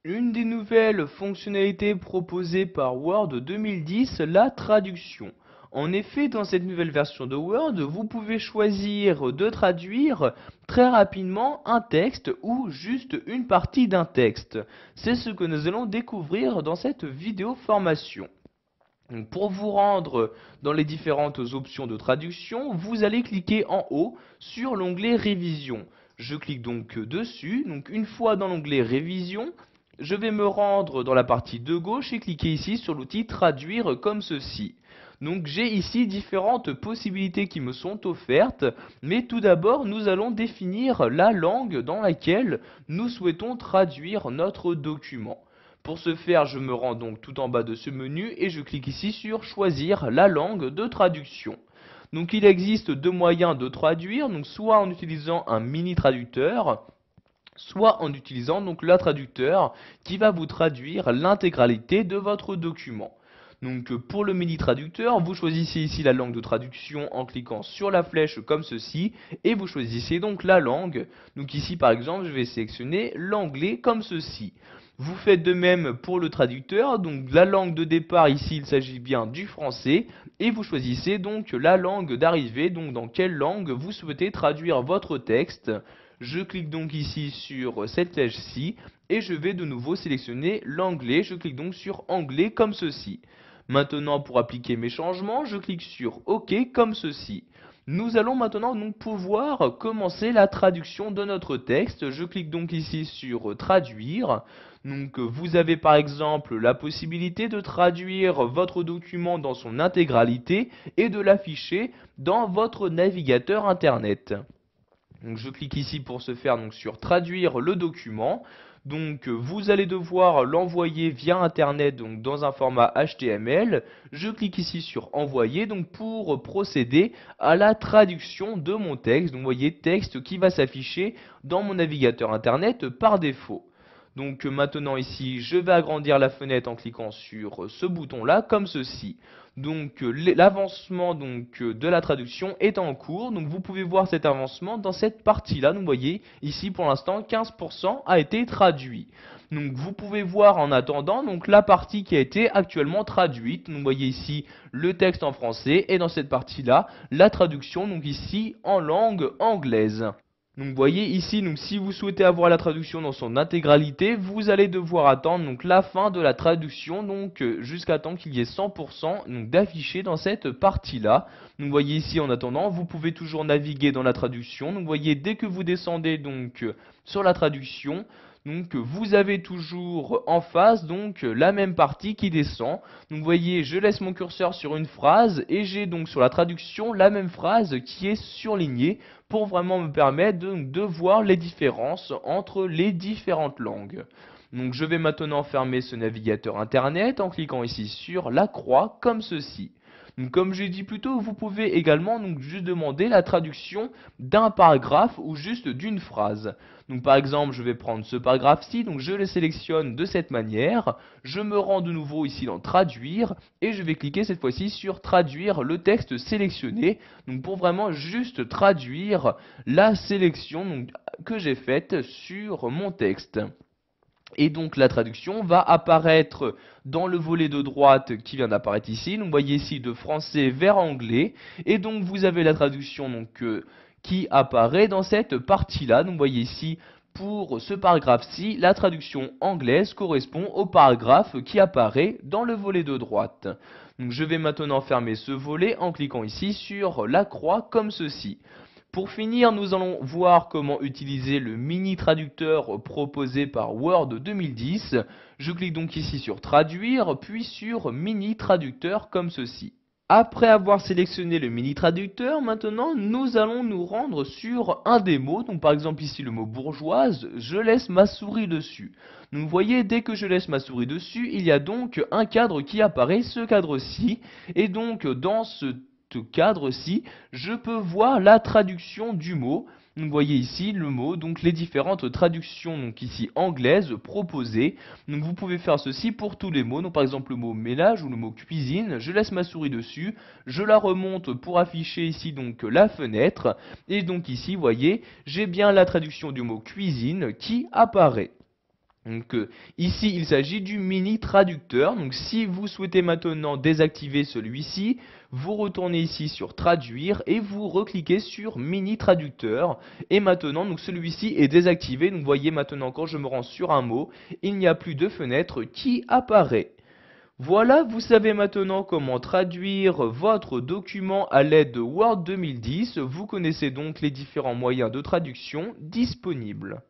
Une des nouvelles fonctionnalités proposées par Word 2010, la traduction. En effet, dans cette nouvelle version de Word, vous pouvez choisir de traduire très rapidement un texte ou juste une partie d'un texte. C'est ce que nous allons découvrir dans cette vidéo formation. Donc, pour vous rendre dans les différentes options de traduction, vous allez cliquer en haut sur l'onglet Révision. Je clique donc dessus. Donc une fois dans l'onglet Révision, je vais me rendre dans la partie de gauche et cliquer ici sur l'outil Traduire comme ceci. Donc j'ai ici différentes possibilités qui me sont offertes, mais tout d'abord nous allons définir la langue dans laquelle nous souhaitons traduire notre document. Pour ce faire, je me rends donc tout en bas de ce menu et je clique ici sur choisir la langue de traduction. Donc il existe deux moyens de traduire, donc soit en utilisant un mini traducteur, soit en utilisant donc le traducteur qui va vous traduire l'intégralité de votre document. Donc pour le mini traducteur, vous choisissez ici la langue de traduction en cliquant sur la flèche comme ceci et vous choisissez donc la langue. Donc ici par exemple, je vais sélectionner l'anglais comme ceci. Vous faites de même pour le traducteur, donc la langue de départ ici il s'agit bien du français et vous choisissez donc la langue d'arrivée, donc dans quelle langue vous souhaitez traduire votre texte. Je clique donc ici sur cette flèche-ci et je vais de nouveau sélectionner l'anglais. Je clique donc sur anglais comme ceci. Maintenant, pour appliquer mes changements, je clique sur OK comme ceci. Nous allons maintenant donc pouvoir commencer la traduction de notre texte. Je clique donc ici sur traduire. Donc vous avez par exemple la possibilité de traduire votre document dans son intégralité et de l'afficher dans votre navigateur internet. Donc je clique ici pour ce faire donc sur traduire le document. Donc vous allez devoir l'envoyer via internet donc dans un format HTML. Je clique ici sur envoyer donc pour procéder à la traduction de mon texte. Donc vous voyez texte qui va s'afficher dans mon navigateur internet par défaut. Donc maintenant ici, je vais agrandir la fenêtre en cliquant sur ce bouton-là, comme ceci. Donc l'avancement de la traduction est en cours. Donc vous pouvez voir cet avancement dans cette partie-là. Donc vous voyez ici pour l'instant 15% a été traduit. Donc vous pouvez voir en attendant donc la partie qui a été actuellement traduite. Donc vous voyez ici le texte en français et dans cette partie-là la traduction donc ici en langue anglaise. Donc vous voyez ici, donc si vous souhaitez avoir la traduction dans son intégralité, vous allez devoir attendre donc la fin de la traduction, donc jusqu'à temps qu'il y ait 100% donc d'affiché dans cette partie-là. Donc vous voyez ici en attendant, vous pouvez toujours naviguer dans la traduction. Donc vous voyez dès que vous descendez donc sur la traduction, donc vous avez toujours en face donc la même partie qui descend. Donc vous voyez, je laisse mon curseur sur une phrase et j'ai donc sur la traduction la même phrase qui est surlignée pour vraiment me permettre de voir les différences entre les différentes langues. Donc je vais maintenant fermer ce navigateur internet en cliquant ici sur la croix comme ceci. Donc, comme j'ai dit plus tôt, vous pouvez également donc juste demander la traduction d'un paragraphe ou juste d'une phrase. Donc par exemple, je vais prendre ce paragraphe-ci, donc je le sélectionne de cette manière, je me rends de nouveau ici dans traduire et je vais cliquer cette fois-ci sur traduire le texte sélectionné, donc pour vraiment juste traduire la sélection donc, que j'ai faite sur mon texte. Et donc la traduction va apparaître dans le volet de droite qui vient d'apparaître ici. Donc vous voyez ici de français vers anglais. Et donc vous avez la traduction donc, qui apparaît dans cette partie-là. Donc vous voyez ici pour ce paragraphe-ci, la traduction anglaise correspond au paragraphe qui apparaît dans le volet de droite. Donc je vais maintenant fermer ce volet en cliquant ici sur la croix comme ceci. Pour finir, nous allons voir comment utiliser le mini traducteur proposé par Word 2010. Je clique donc ici sur traduire, puis sur mini traducteur comme ceci. Après avoir sélectionné le mini traducteur, maintenant nous allons nous rendre sur un des mots. Donc par exemple ici le mot bourgeoise, je laisse ma souris dessus. Donc vous voyez, dès que je laisse ma souris dessus, il y a donc un cadre qui apparaît, ce cadre-ci. Et donc dans ce cadre-ci, je peux voir la traduction du mot. Donc, vous voyez ici le mot, donc les différentes traductions donc ici anglaises proposées. Donc vous pouvez faire ceci pour tous les mots. Donc par exemple le mot ménage ou le mot cuisine, je laisse ma souris dessus, je la remonte pour afficher ici donc la fenêtre. Et donc ici, vous voyez, j'ai bien la traduction du mot cuisine qui apparaît. Donc ici, il s'agit du mini traducteur. Donc si vous souhaitez maintenant désactiver celui-ci, vous retournez ici sur traduire et vous recliquez sur mini traducteur. Et maintenant, donc celui-ci est désactivé. Donc vous voyez maintenant quand je me rends sur un mot, il n'y a plus de fenêtre qui apparaît. Voilà, vous savez maintenant comment traduire votre document à l'aide de Word 2010. Vous connaissez donc les différents moyens de traduction disponibles.